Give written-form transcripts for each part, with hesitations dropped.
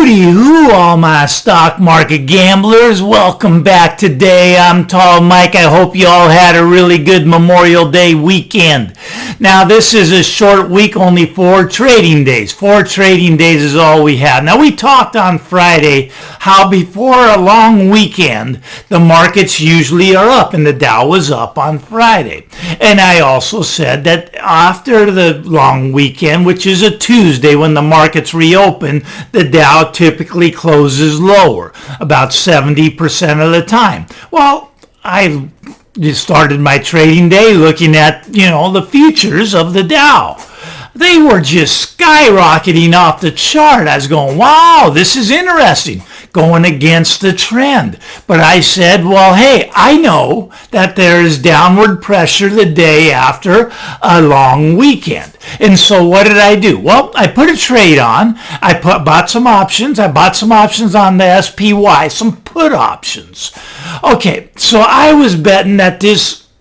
Hooty-hoo, all my stock market gamblers. Welcome back today. I'm Tall Mike. I hope you all had a really good Memorial Day weekend. Now, this is a short week, only 4 trading days. 4 trading days is all we have. Now, we talked on Friday how before a long weekend, the markets usually are up, and the Dow was up on Friday. And I also said that after the long weekend, which is a Tuesday when the markets reopen, the Dow typically closes lower, about 70% of the time. Well, I just started my trading day looking at, the futures of the Dow. They were just skyrocketing off the chart. I was going, wow, this is interesting, going against the trend. But I said, well, hey, I know that there is downward pressure the day after a long weekend. And so what did I do? Well, I put a trade on. Bought some options. I bought some options on the SPY, some put options. Okay, so I was betting that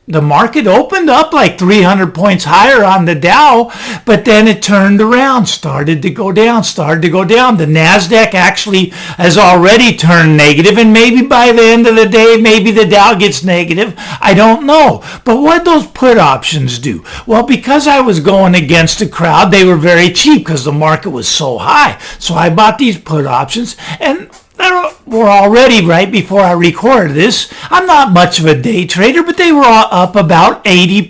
the market opened up like 300 points higher on the Dow, but then it turned around, started to go down. The NASDAQ actually has already turned negative, and maybe by the end of the day, maybe the Dow gets negative. I don't know. But what those put options do? Well, because I was going against the crowd, they were very cheap because the market was so high. So I bought these put options, and were already right before I recorded this. I'm not much of a day trader, but they were all up about 80%.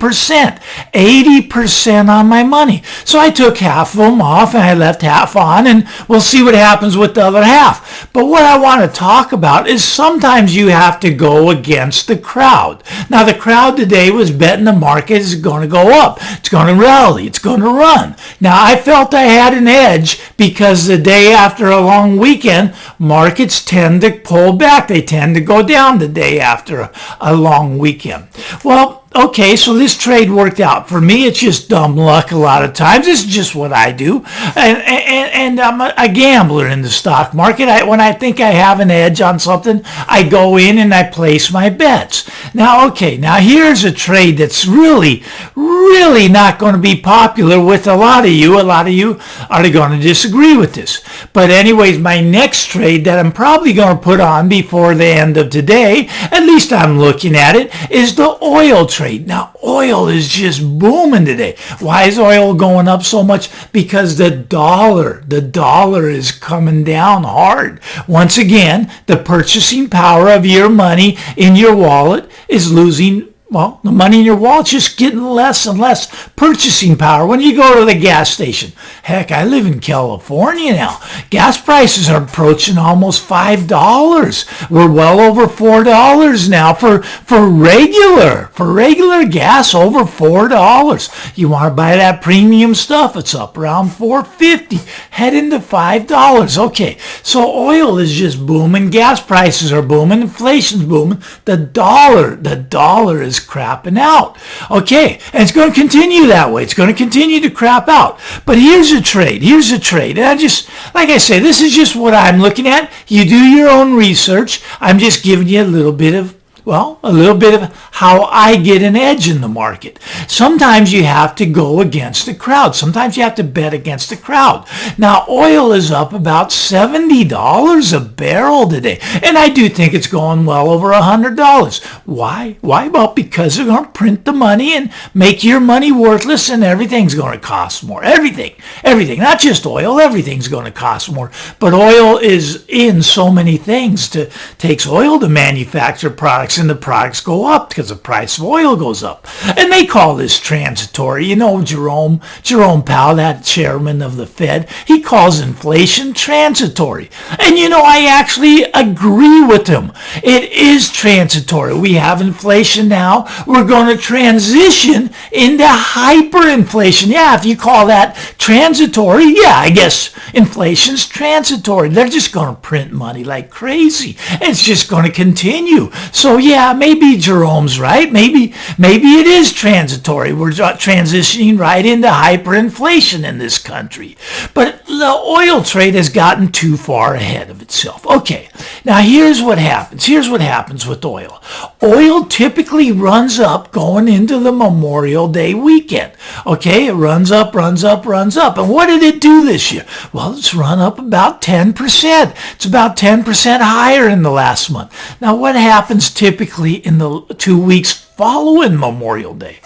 80% on my money. So I took half of them off and I left half on, and we'll see what happens with the other half. But what I want to talk about is sometimes you have to go against the crowd. Now, the crowd today was betting the market is going to go up. It's going to rally. It's going to run. Now, I felt I had an edge because the day after a long weekend, markets tend to pull back. They tend to go down the day after a long weekend. Well, okay, so this trade worked out. For me, it's just dumb luck a lot of times. This is just what I do. And I'm a gambler in the stock market. When I think I have an edge on something, I go in and I place my bets. Now, here's a trade that's really, really not going to be popular with a lot of you. A lot of you are going to disagree with this. But anyways, my next trade that I'm probably going to put on before the end of today, at least I'm looking at it, is the oil trade. Now, oil is just booming today. Why is oil going up so much? Because the dollar is coming down hard. Once again, the purchasing power of your money in your wallet is losing. Well, the money in your wallet's just getting less and less purchasing power. When you go to the gas station, heck, I live in California now. Gas prices are approaching almost $5. We're well over $4 now for regular gas, over $4. You want to buy that premium stuff, it's up around $4.50, heading to $5. Okay, so oil is just booming. Gas prices are booming. Inflation's booming. The dollar is crapping out. Okay, and it's going to continue that way. It's going to continue to crap out. But here's a trade. And like I say, this is just what I'm looking at. You do your own research. I'm just giving you a little bit of how I get an edge in the market. Sometimes you have to go against the crowd. Sometimes you have to bet against the crowd. Now, oil is up about $70 a barrel today. And I do think it's going well over $100. Why? Well, because they're going to print the money and make your money worthless, and everything's going to cost more. Everything. Not just oil. Everything's going to cost more. But oil is in so many things. Takes oil to manufacture products, and the products go up because the price of oil goes up. And they call this transitory. Jerome Powell, that chairman of the Fed, he calls inflation transitory. And I actually agree with him. It is transitory. We have inflation now. We're going to transition into hyperinflation. Yeah, if you call that transitory, yeah, I guess inflation's transitory. They're just going to print money like crazy. It's just going to continue. So yeah, maybe Jerome's right. Maybe it is transitory. We're transitioning right into hyperinflation in this country. But the oil trade has gotten too far ahead of itself. Okay, now here's what happens. Here's what happens with oil. Oil typically runs up going into the Memorial Day weekend. Okay, it runs up. And what did it do this year? Well, it's run up about 10%. It's about 10% higher in the last month. Now, what happens typically in the 2 weeks following Memorial Day?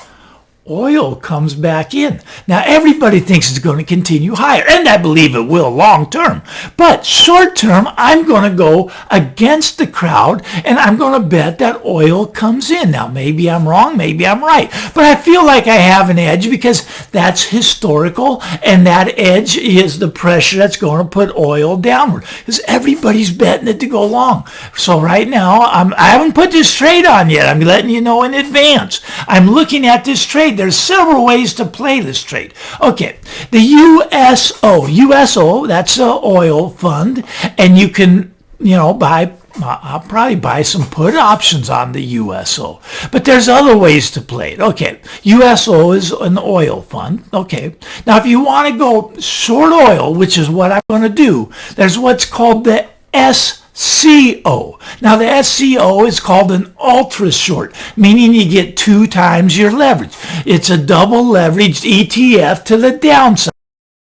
Oil comes back in. Now, everybody thinks it's going to continue higher, and I believe it will long term. But short term, I'm going to go against the crowd, and I'm going to bet that oil comes in. Now, maybe I'm wrong, maybe I'm right. But I feel like I have an edge because that's historical, and that edge is the pressure that's going to put oil downward because everybody's betting it to go long. So right now, I haven't put this trade on yet. I'm letting you know in advance. I'm looking at this trade. There's several ways to play this trade. Okay, the USO, that's an oil fund, and you can, I'll probably buy some put options on the USO. But there's other ways to play it. Okay, USO is an oil fund. Okay, now if you want to go short oil, which is what I'm going to do, there's what's called the SCO. Now the SCO is called an ultra short, meaning you get 2 times your leverage. It's a double leveraged ETF to the downside.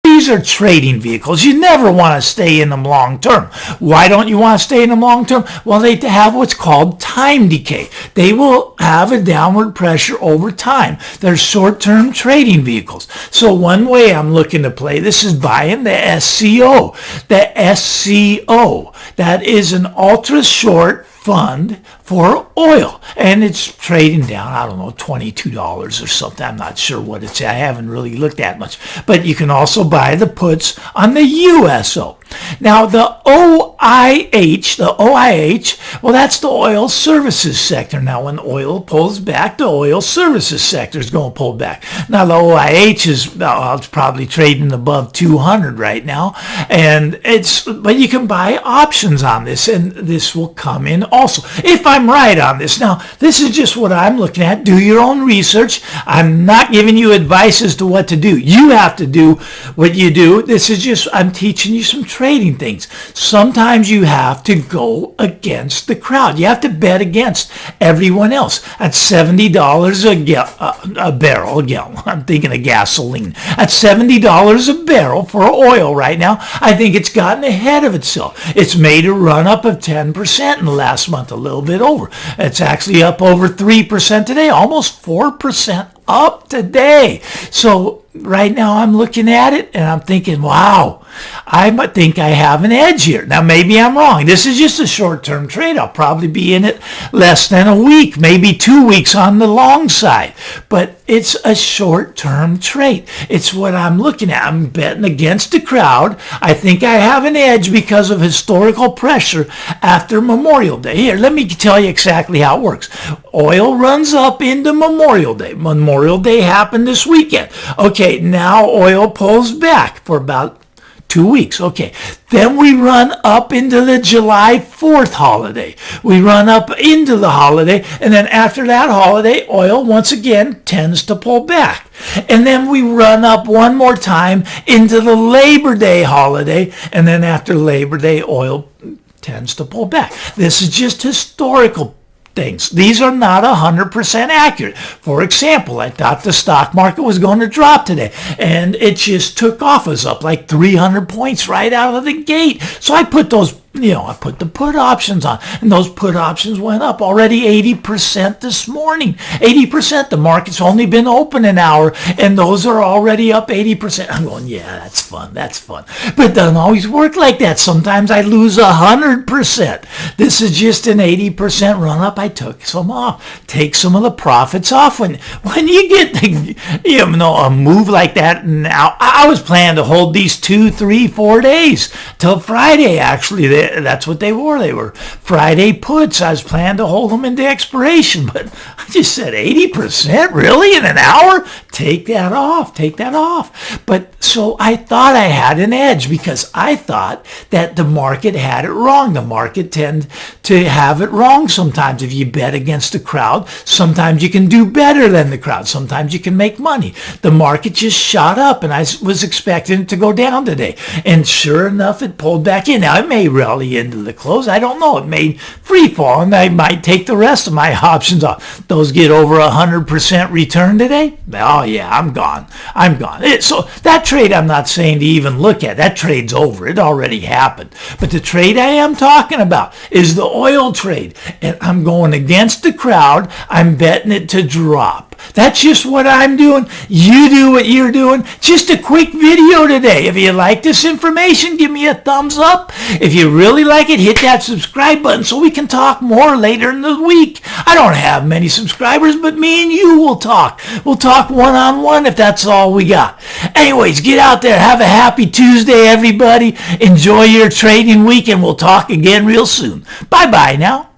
These are trading vehicles. You never want to stay in them long term. Why don't you want to stay in them long term? Well, they have what's called time decay. They will have a downward pressure over time. They're short-term trading vehicles. So one way I'm looking to play this is buying the SCO. The SCO, that is an ultra short fund for oil, and it's trading down, I don't know, $22 or something. I'm not sure what it's at. I haven't really looked at much, but you can also buy the puts on the USO. Now the OIH, well, that's the oil services sector. Now when oil pulls back, the oil services sector is going to pull back. Now the OIH is it's probably trading above 200 right now, and but you can buy options on this, and this will come in also if I'm right on this. Now this is just what I'm looking at. Do your own research. I'm not giving you advice as to what to do. You have to do what you do. This is just, I'm teaching you some trading things. Sometimes you have to go against the crowd. You have to bet against everyone else. At $70 a barrel, I'm thinking of gasoline. At $70 a barrel for oil right now, I think it's gotten ahead of itself. It's made a run up of 10% in the last month, a little bit over. It's actually up over 3% today, almost 4% up today. So right now I'm looking at it and I'm thinking, wow, I might think I have an edge here. Now maybe I'm wrong. This is just a short-term trade. I'll probably be in it less than a week, maybe 2 weeks on the long side. But it's a short-term trade. It's what I'm looking at. I'm betting against the crowd. I think I have an edge because of historical pressure after Memorial Day. Here, let me tell you exactly how it works. Oil runs up into Memorial Day. Memorial Day happened this weekend. Okay, now oil pulls back for about 2 weeks. Okay, then we run up into the July 4th holiday. We run up into the holiday, and then after that holiday, oil once again tends to pull back. And then we run up one more time into the Labor Day holiday, and then after Labor Day, oil tends to pull back. This is just historical things. These are not 100% accurate. For example, I thought the stock market was going to drop today, and it just took off. It was up like 300 points right out of the gate. So I put those, I put the put options on, and those put options went up already 80% this morning. 80%. The market's only been open an hour, and those are already up 80%. I'm going, yeah, that's fun. That's fun. But it doesn't always work like that. Sometimes I lose 100%. This is just an 80% run up. I took some off. Take some of the profits off. When you get a move like that, now I was planning to hold these 2, 3, 4 days till Friday. Actually, That's what they were. They were Friday puts. I was planning to hold them into expiration, but I just said 80%? Really? In an hour? Take that off. Take that off. But so I thought I had an edge because I thought that the market had it wrong. The market tends to have it wrong sometimes. If you bet against the crowd, sometimes you can do better than the crowd. Sometimes you can make money. The market just shot up, and I was expecting it to go down today. And sure enough, it pulled back in. Now, it may rally into the close. I don't know. It may free fall, and I might take the rest of my options off. Those get over 100% return today? Oh, yeah, I'm gone. I'm gone. So that trade I'm not saying to even look at. That trade's over. It already happened. But the trade I am talking about is the oil trade. And I'm going against the crowd. I'm betting it to drop. That's just what I'm doing. You do what you're doing. Just a quick video today. If you like this information, give me a thumbs up. If you really like it, hit that subscribe button so we can talk more later in the week. I don't have many subscribers, but me and you will talk. We'll talk one-on-one if that's all we got. Anyways, get out there. Have a happy Tuesday, everybody. Enjoy your trading week, and we'll talk again real soon. Bye-bye now.